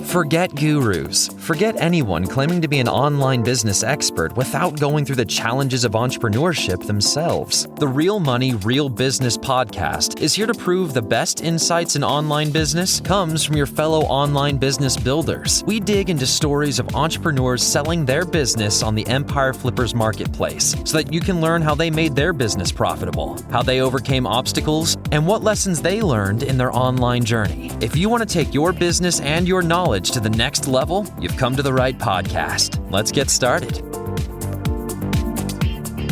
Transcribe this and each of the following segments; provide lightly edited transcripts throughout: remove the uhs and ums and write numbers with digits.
Forget gurus. Forget anyone claiming to be an online business expert without going through the challenges of entrepreneurship themselves. The Real Money, Real Business podcast is here to prove the best insights in online business comes from your fellow online business builders. We dig into stories of entrepreneurs selling their business on the Empire Flippers marketplace so that you can learn how they made their business profitable, how they overcame obstacles, and what lessons they learned in their online journey. If you want to take your business and your knowledge to the next level, you've come to the right podcast. Let's get started.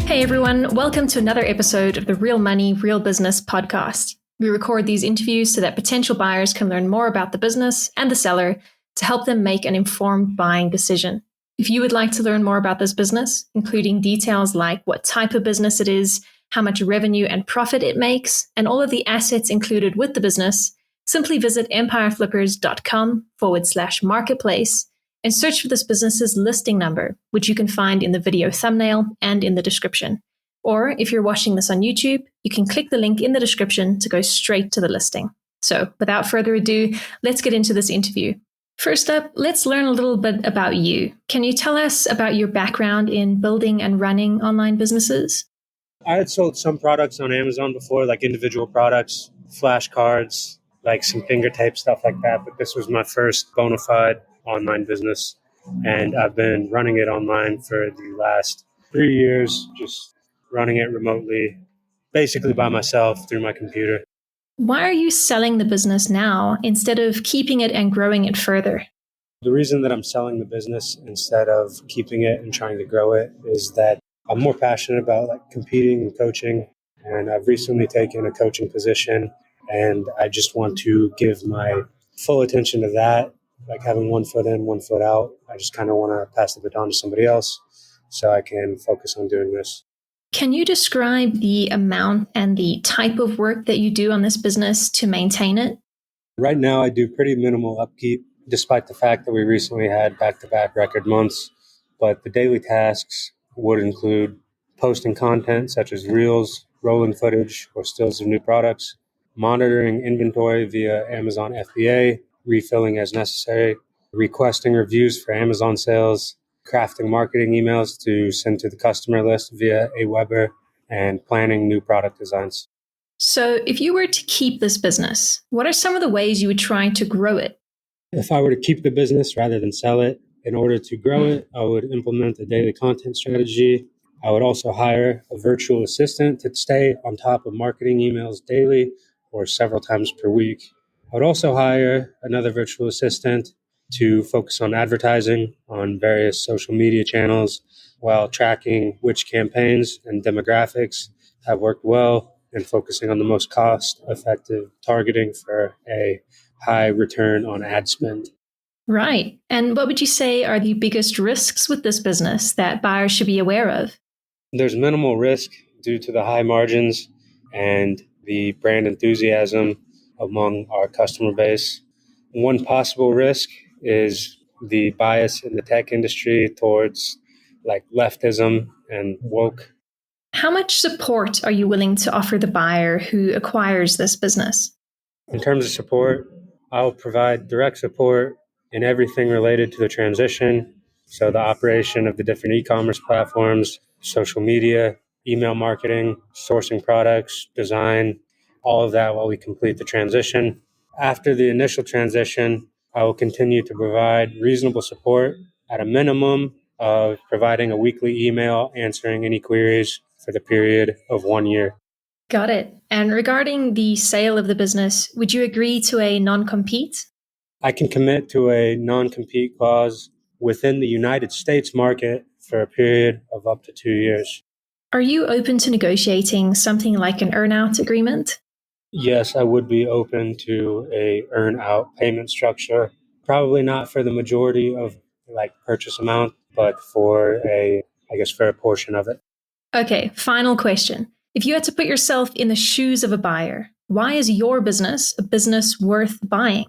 Hey everyone, welcome to another episode of the Real Money, Real Business podcast. We record these interviews so that potential buyers can learn more about the business and the seller to help them make an informed buying decision. If you would like to learn more about this business, including details like what type of business it is, how much revenue and profit it makes, and all of the assets included with the business, simply visit empireflippers.com/marketplace and search for this business's listing number, which you can find in the video thumbnail and in the description. Or if you're watching this on YouTube, you can click the link in the description to go straight to the listing. So without further ado, let's get into this interview. First up, let's learn a little bit about you. Can you tell us about your background in building and running online businesses? I had sold some products on Amazon before, like individual products, flashcards, like some finger tape, stuff like that. But this was my first bona fide online business. And I've been running it online for the last 3 years, just running it remotely, basically by myself through my computer. Why are you selling the business now instead of keeping it and growing it further? The reason that I'm selling the business instead of keeping it and trying to grow it is that I'm more passionate about competing and coaching. And I've recently taken a coaching position. And I just want to give my full attention to that, like having one foot in, one foot out. I just kind of want to pass the baton to somebody else so I can focus on doing this. Can you describe the amount and the type of work that you do on this business to maintain it? Right now, I do pretty minimal upkeep, despite the fact that we recently had back-to-back record months. But the daily tasks would include posting content such as reels, rolling footage, or stills of new products, monitoring inventory via Amazon FBA, refilling as necessary, requesting reviews for Amazon sales, crafting marketing emails to send to the customer list via Aweber, and planning new product designs. So if you were to keep this business, what are some of the ways you would try to grow it? If I were to keep the business rather than sell it, in order to grow it, I would implement a daily content strategy. I would also hire a virtual assistant to stay on top of marketing emails daily or several times per week. I would also hire another virtual assistant to focus on advertising on various social media channels while tracking which campaigns and demographics have worked well and focusing on the most cost-effective targeting for a high return on ad spend. Right. And what would you say are the biggest risks with this business that buyers should be aware of? There's minimal risk due to the high margins and the brand enthusiasm among our customer base. One possible risk is the bias in the tech industry towards leftism and woke. How much support are you willing to offer the buyer who acquires this business? In terms of support, I'll provide direct support in everything related to the transition. So the operation of the different e-commerce platforms, social media, email marketing, sourcing products, design, all of that while we complete the transition. After the initial transition, I will continue to provide reasonable support at a minimum of providing a weekly email answering any queries for the period of 1 year. Got it. And regarding the sale of the business, would you agree to a non-compete? I can commit to a non-compete clause within the United States market for a period of up to 2 years. Are you open to negotiating something like an earn-out agreement? Yes, I would be open to a earn-out payment structure. Probably not for the majority of purchase amount, but for a portion of it. Okay, final question. If you had to put yourself in the shoes of a buyer, why is your business a business worth buying?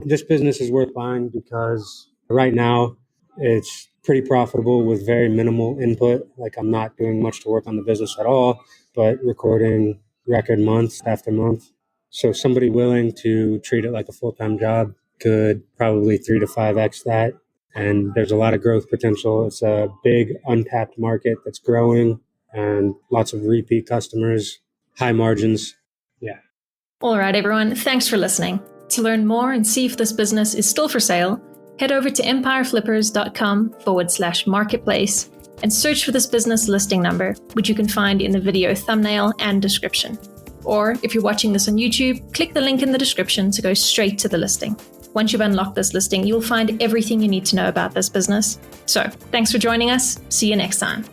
This business is worth buying because right now it's pretty profitable with very minimal input. I'm not doing much to work on the business at all, but recording record month after month. So somebody willing to treat it like a full-time job could probably 3 to 5x that. And there's a lot of growth potential. It's a big untapped market that's growing and lots of repeat customers, high margins. Yeah. All right, everyone. Thanks for listening. To learn more and see if this business is still for sale, head over to empireflippers.com/marketplace and search for this business listing number, which you can find in the video thumbnail and description. Or if you're watching this on YouTube, click the link in the description to go straight to the listing. Once you've unlocked this listing, you'll find everything you need to know about this business. So, thanks for joining us. See you next time.